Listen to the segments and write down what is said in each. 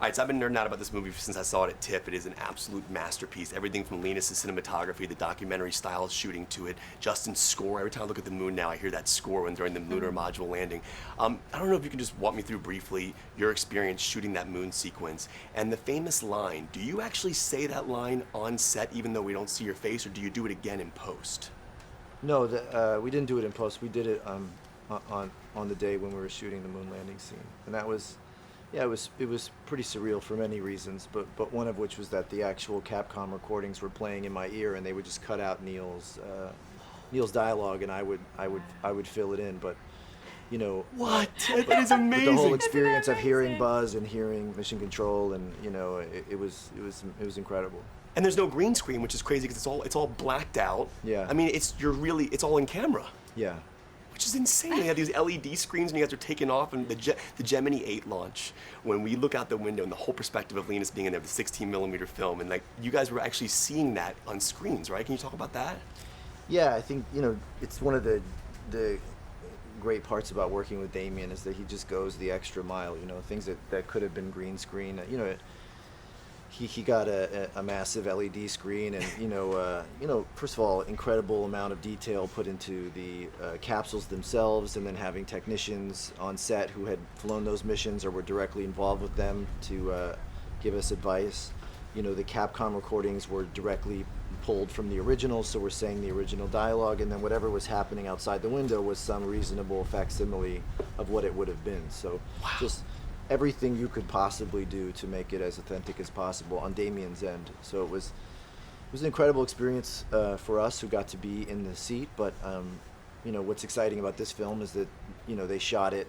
right, so I've been nerding out about this movie since I saw it at TIFF. It is an absolute masterpiece. Everything from Linus's cinematography, the documentary style shooting to it, Justin's score. Every time I look at the moon now, I hear that score when during the lunar module landing. I don't know if you can just walk me through briefly your experience shooting that moon sequence and the famous line. Do you actually say that line on set even though we don't see your face, or do you do it again in post? No, we didn't do it in post. We did it on the day when we were shooting the moon landing scene, and that was, yeah, it was pretty surreal for many reasons. But one of which was that the actual Capcom recordings were playing in my ear, and they would just cut out Neil's dialogue, and I would fill it in. But you know, what? That is amazing. But the whole experience of hearing Buzz and hearing Mission Control, and you know, it was incredible. And there's no green screen, which is crazy because it's all blacked out. Yeah. I mean, it's all in camera. Yeah. Which is insane. They have these LED screens and you guys are taking off, and the Gemini 8 launch, when we look out the window and the whole perspective of Linus being in there with the 16mm film, and like you guys were actually seeing that on screens, right? Can you talk about that? Yeah, I think, you know, it's one of the great parts about working with Damien is that he just goes the extra mile, you know, things that could have been green screen, you know, he got a massive LED screen, and you know, first of all, incredible amount of detail put into the capsules themselves, and then having technicians on set who had flown those missions or were directly involved with them to give us advice. You know, the Capcom recordings were directly pulled from the original, so we're saying the original dialogue, and then whatever was happening outside the window was some reasonable facsimile of what it would have been. So wow. Just everything you could possibly do to make it as authentic as possible on Damien's end. So it was an incredible experience for us who got to be in the seat. But you know, what's exciting about this film is that, you know, they shot it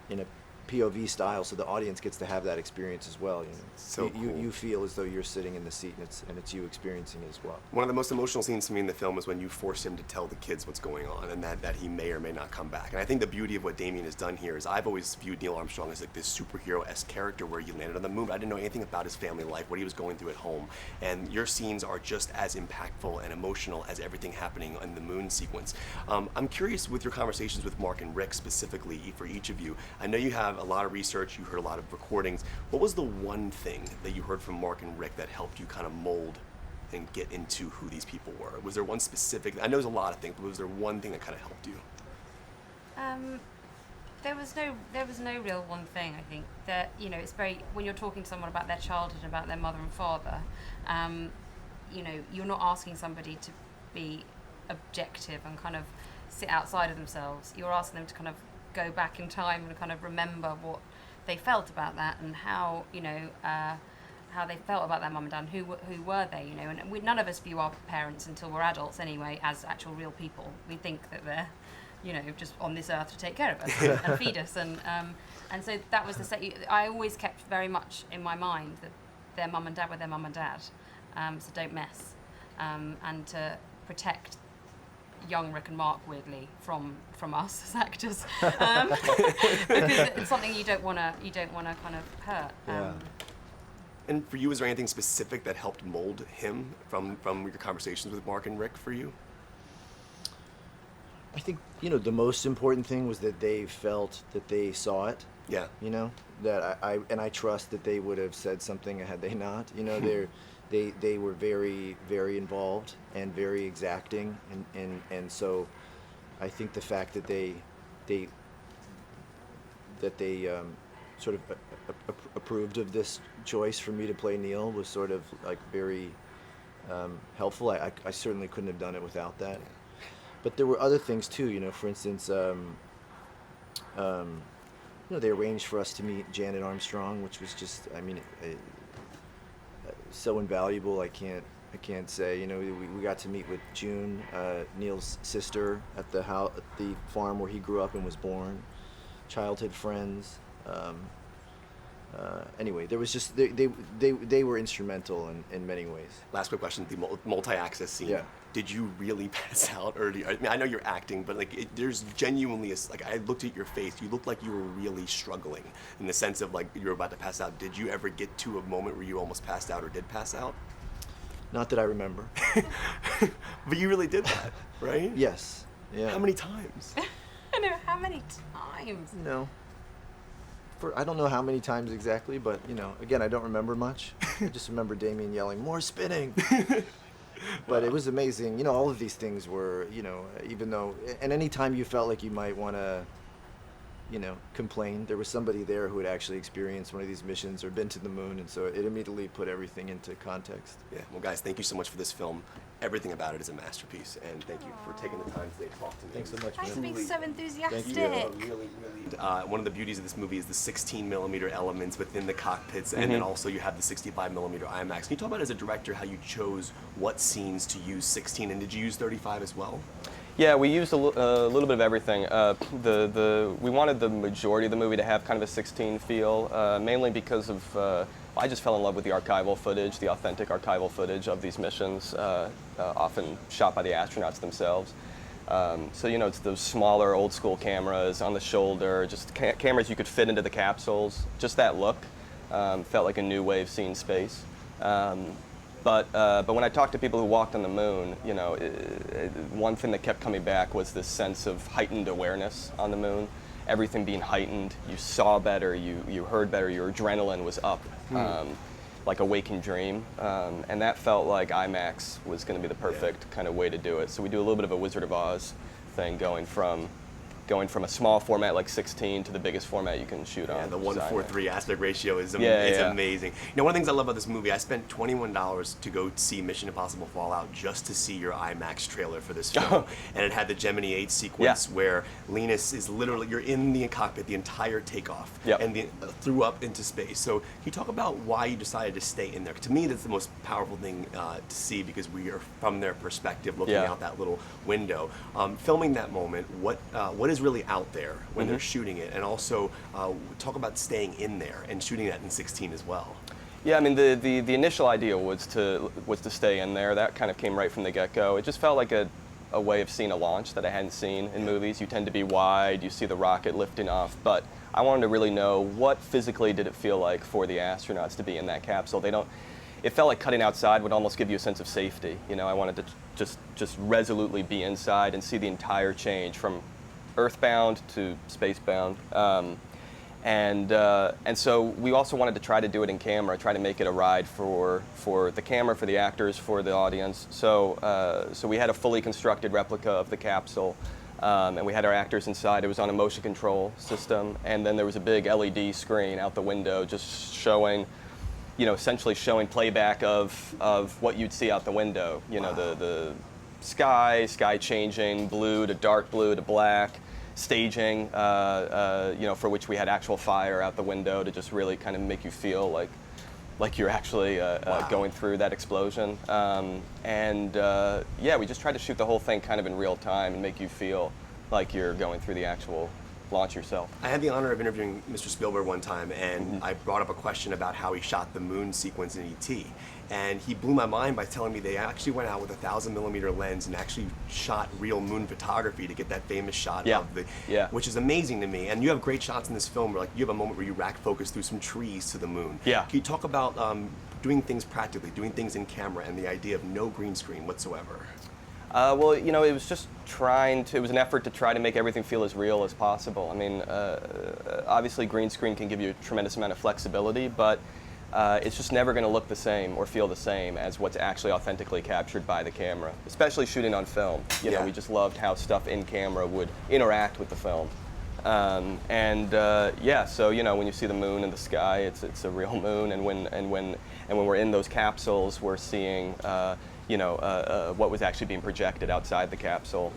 in a POV style, so the audience gets to have that experience as well. You know, so cool. You feel as though you're sitting in the seat, and it's you experiencing it as well. One of the most emotional scenes to me in the film is when you force him to tell the kids what's going on, and that he may or may not come back. And I think the beauty of what Damien has done here is I've always viewed Neil Armstrong as like this superhero-esque character where you landed on the moon. I didn't know anything about his family life, what he was going through at home, and your scenes are just as impactful and emotional as everything happening in the moon sequence. I'm curious with your conversations with Mark and Rick specifically for each of you. I know you have a lot of research. You heard a lot of recordings. What was the one thing that you heard from Mark and Rick that helped you kind of mold and get into who these people were? Was there one specific, I know there's a lot of things, but was there one thing that kind of helped you? There was no real one thing. I think that, you know, it's very, when you're talking to someone about their childhood and about their mother and father, you know, you're not asking somebody to be objective and kind of sit outside of themselves. You're asking them to kind of go back in time and kind of remember what they felt about that, and how, you know, how they felt about their mum and dad, who were they, you know, and none of us view our parents until we're adults anyway as actual real people. We think that they're, you know, just on this earth to take care of us and feed us, and so that was I always kept very much in my mind that their mum and dad were their mum and dad, so don't mess, and to protect young Rick and Mark, weirdly, from us as actors, because it's something you don't want to kind of hurt. Yeah. And for you, is there anything specific that helped mold him from your conversations with Mark and Rick for you? I think, you know, the most important thing was that they felt that they saw it. Yeah. You know, that I trust that they would have said something had they not. You know, they were very, very involved and very exacting, and so I think the fact that they sort of approved of this choice for me to play Neil was sort of like very helpful. I certainly couldn't have done it without that. But there were other things too. You know, for instance, you know, they arranged for us to meet Janet Armstrong, which was just, I mean, so invaluable. I can't say. You know, we got to meet with June, Neil's sister, at the farm where he grew up and was born. Childhood friends. Anyway, there was just they were instrumental in many ways. Last quick question: the multi-access scene. Yeah. Did you really pass out, or I mean, I know you're acting, but like, there's genuinely like, I looked at your face. You looked like you were really struggling in the sense of like you were about to pass out. Did you ever get to a moment where you almost passed out or did pass out? Not that I remember. But you really did that, right? Yes. Yeah. How many times? I know, how many times? You know, I don't know how many times exactly, but you know, again, I don't remember much. I just remember Damien yelling, "More spinning!" But it was amazing. You know, all of these things were, you know, even though, and any time you felt like you might want to, you know, complain, there was somebody there who had actually experienced one of these missions or been to the moon, and so it immediately put everything into context. Yeah, well, guys, thank you so much for this film. Everything about it is a masterpiece, and thank you for taking the time today to talk to me. Thanks so much, Thanks man. for being so enthusiastic. Really. One of the beauties of this movie is the 16mm elements within the cockpits, and then also you have the 65mm IMAX. Can you talk about, as a director, how you chose what scenes to use 16, and did you use 35 as well? Yeah, we used a little bit of everything. We wanted the majority of the movie to have kind of a 16 feel, mainly because of I just fell in love with the archival footage, the authentic archival footage of these missions, often shot by the astronauts themselves. So, you know, it's those smaller old school cameras on the shoulder, just cameras you could fit into the capsules. Just that look felt like a new way of seeing space. But when I talked to people who walked on the moon, you know, one thing that kept coming back was this sense of heightened awareness on the moon. Everything being heightened, you saw better, you heard better, your adrenaline was up, like a waking dream. And that felt like IMAX was going to be the perfect kind of way to do it. So we do a little bit of a Wizard of Oz thing, going from a small format like 16 to the biggest format you can shoot on. Yeah, the 1:3 aspect ratio is Yeah. amazing. You know, one of the things I love about this movie, I spent $21 to go see Mission Impossible Fallout just to see your IMAX trailer for this film. And it had the Gemini 8 sequence where Linus is literally, you're in the cockpit the entire takeoff and threw up into space. So can you talk about why you decided to stay in there? To me, that's the most powerful thing to see, because we are from their perspective looking out that little window. Filming that moment, what is really out there when they're shooting it, and also talk about staying in there and shooting that in 16 as well. Yeah, I mean, the initial idea was to stay in there. That kind of came right from the get-go. It just felt like a way of seeing a launch that I hadn't seen in movies. You tend to be wide, you see the rocket lifting off, but I wanted to really know what physically did it feel like for the astronauts to be in that capsule. It felt like cutting outside would almost give you a sense of safety. You know, I wanted to just resolutely be inside and see the entire change from earthbound to spacebound. And so we also wanted to try to do it in camera, try to make it a ride for the camera, for the actors, for the audience. So we had a fully constructed replica of the capsule, and we had our actors inside. It was on a motion control system, and then there was a big LED screen out the window just showing, you know, essentially showing playback of what you'd see out the window. You know, the sky changing, blue to dark blue to black, staging, you know, for which we had actual fire out the window to just really kind of make you feel like you're actually going through that explosion. Yeah, we just tried to shoot the whole thing kind of in real time and make you feel like you're going through the actual launch yourself. I had the honor of interviewing Mr. Spielberg one time, and I brought up a question about how he shot the moon sequence in E.T. And he blew my mind by telling me they actually went out with a 1,000mm lens and actually shot real moon photography to get that famous shot of the, which is amazing to me. And you have great shots in this film where, like, you have a moment where you rack focus through some trees to the moon. Yeah. Can you talk about doing things practically, doing things in camera, and the idea of no green screen whatsoever? Well, you know, it was just it was an effort to try to make everything feel as real as possible. I mean, obviously green screen can give you a tremendous amount of flexibility, but it's just never going to look the same or feel the same as what's actually authentically captured by the camera, especially shooting on film. You know, we just loved how stuff in camera would interact with the film. Yeah, so, you know, when you see the moon in the sky, it's a real moon, and when we're in those capsules, we're seeing you know, what was actually being projected outside the capsule.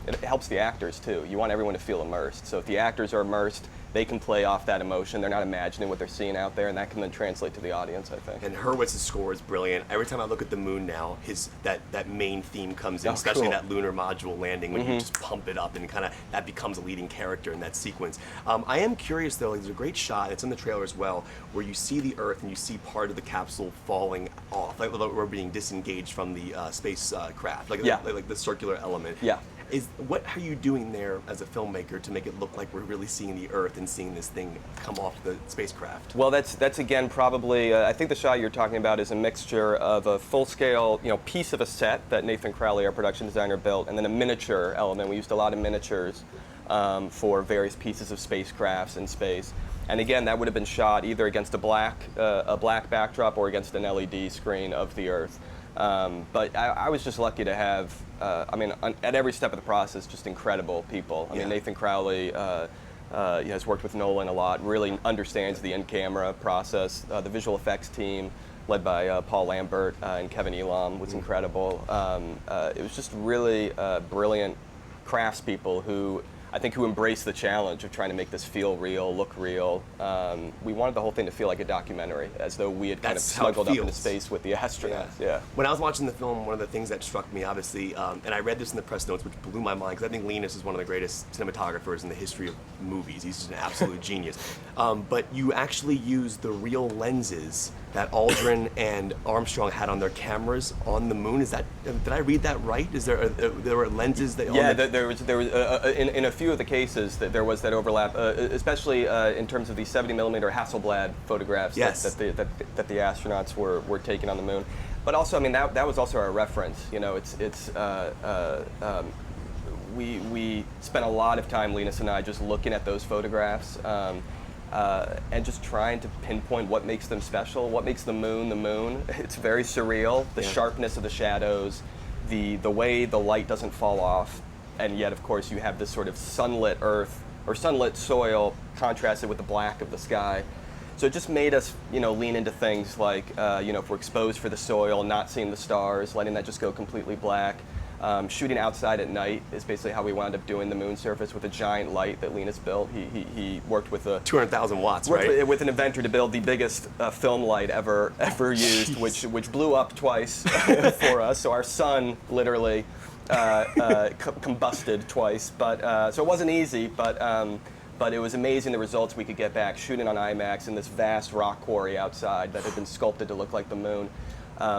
It helps the actors too. You want everyone to feel immersed. So if the actors are immersed, they can play off that emotion. They're not imagining what they're seeing out there, and that can then translate to the audience, I think. And Hurwitz's score is brilliant. Every time I look at the moon now, that main theme comes in, especially that lunar module landing when you just pump it up and kind of that becomes a leading character in that sequence. I am curious though, like, there's a great shot, it's in the trailer as well, where you see the Earth and you see part of the capsule falling off, like we're being disengaged from the spacecraft, like the circular element. What are you doing there as a filmmaker to make it look like we're really seeing the Earth and seeing this thing come off the spacecraft? Well, that's again probably I think the shot you're talking about is a mixture of a full-scale, you know, piece of a set that Nathan Crowley, our production designer, built, and then a miniature element. We used a lot of miniatures for various pieces of spacecrafts in space. And again, that would have been shot either against a black backdrop or against an LED screen of the Earth. But I was just lucky to have, at every step of the process, just incredible people. I mean, Nathan Crowley has worked with Nolan a lot, really understands the in-camera process. The visual effects team, led by Paul Lambert and Kevin Elam, was incredible. It was just really brilliant craftspeople who embraced the challenge of trying to make this feel real, look real. We wanted the whole thing to feel like a documentary, as though we had kind of smuggled up into space with the astronauts. Yeah. When I was watching the film, one of the things that struck me, obviously, and I read this in the press notes, which blew my mind, because I think Linus is one of the greatest cinematographers in the history of movies. He's just an absolute genius. But you actually used the real lenses that Aldrin and Armstrong had on their cameras on the moon. Is that, did I read that right? Is there there were lenses that? Yeah, there was in a few of the cases that there was that overlap, especially in terms of the 70mm Hasselblad photographs that the astronauts were taking on the moon. But also, I mean, that was also our reference. You know, we spent a lot of time, Linus and I, just looking at those photographs. And just trying to pinpoint what makes them special, what makes the moon the moon. It's very surreal, the sharpness of the shadows, the way the light doesn't fall off, and yet, of course, you have this sort of sunlit earth, or sunlit soil, contrasted with the black of the sky. So it just made us, lean into things like, if we're exposed for the soil, not seeing the stars, letting that just go completely black. Shooting outside at night is basically how we wound up doing the moon surface with a giant light that Linus built. He worked with 200,000 watts, right? With an inventor to build the biggest film light ever used, which blew up twice for us. So our sun literally combusted twice. But so it wasn't easy, but it was amazing the results we could get back shooting on IMAX in this vast rock quarry outside that had been sculpted to look like the moon.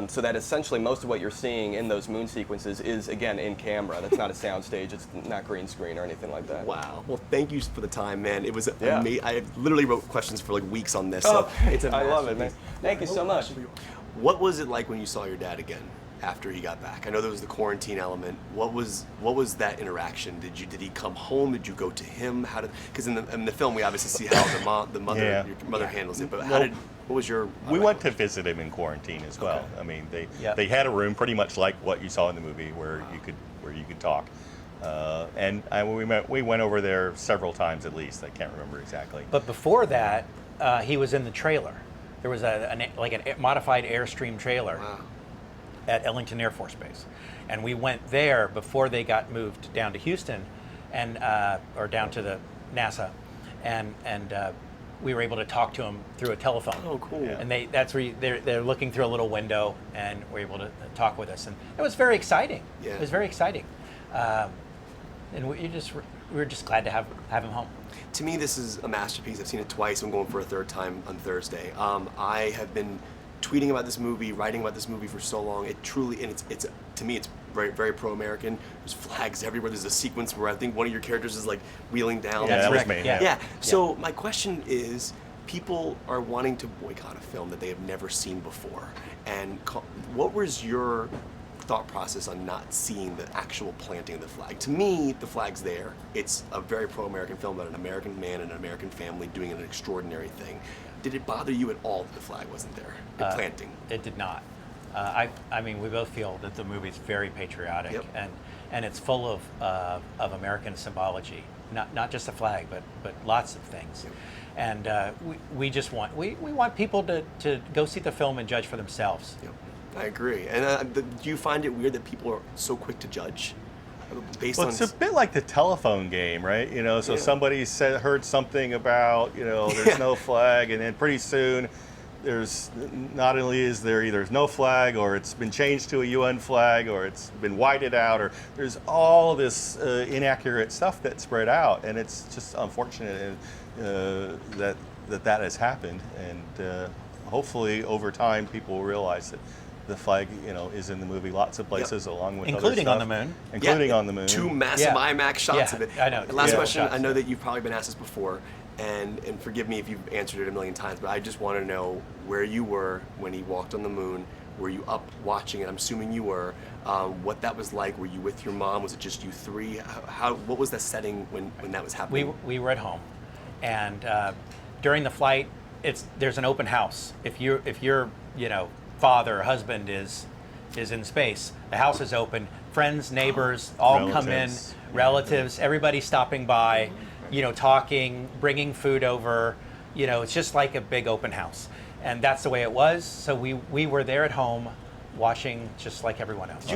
So that essentially most of what you're seeing in those moon sequences is, again, in camera. That's not a sound stage. It's not green screen or anything like that. Wow. Well, thank you for the time, man. It was amazing. I literally wrote questions for like weeks on this. So it's I love it, man. Thank you so much. What was it like when you saw your dad again after he got back? I know there was the quarantine element. What was that interaction? Did he come home? Did you go to him? Because in the film we obviously see how your mother handles it. But what was your? We went to visit him in quarantine as well. Okay. I mean, they had a room pretty much like what you saw in the movie where you could talk. And we went over there several times at least. I can't remember exactly. But before that, he was in the trailer. There was a modified Airstream trailer. Wow. At Ellington Air Force Base, and we went there before they got moved down to Houston, or down to the NASA, and we were able to talk to them through a telephone. Oh, cool! And that's where they're looking through a little window, and were able to talk with us, and it was very exciting. Yeah. It was very exciting, and we were just glad to have him home. To me, this is a masterpiece. I've seen it twice. I'm going for a third time on Thursday. I have been tweeting about this movie, writing about this movie for so long. It truly, and it's to me, it's very, very pro-American. There's flags everywhere. There's a sequence where I think one of your characters is like wheeling down. Yeah, that was me. Yeah. So my question is, people are wanting to boycott a film that they have never seen before, and what was your thought process on not seeing the actual planting of the flag? To me, the flag's there. It's a very pro-American film about an American man and an American family doing an extraordinary thing. Did it bother you at all that the flag wasn't there? The planting? It did not. I mean, we both feel that the movie's very patriotic, and it's full of American symbology. Not just the flag, but lots of things. Yep. And we just want we want people to go see the film and judge for themselves. Yep. I agree. And do you find it weird that people are so quick to judge? It's a bit like the telephone game, right? So somebody heard something about, there's no flag, and then pretty soon there's not only is there either no flag, or it's been changed to a UN flag, or it's been whited out, or there's all this inaccurate stuff that's spread out, and it's just unfortunate that has happened, and hopefully over time people will realize that the flag, is in the movie lots of places, along with including other stuff, on the moon. Including on the moon. 2 massive IMAX shots of it. I know. Last question. I know that you've probably been asked this before, and forgive me if you've answered it a million times, but I just want to know where you were when he walked on the moon, Were you up watching it? I'm assuming you were. What that was like? Were you with your mom? Was it just you three? What was the setting when that was happening? We were at home, and during the flight, there's an open house. If your father or husband is in space, the house is open. Friends, neighbors, all come in. Relatives, everybody stopping by, talking, bringing food over. It's just like a big open house, and that's the way it was. So we were there at home, watching just like everyone else.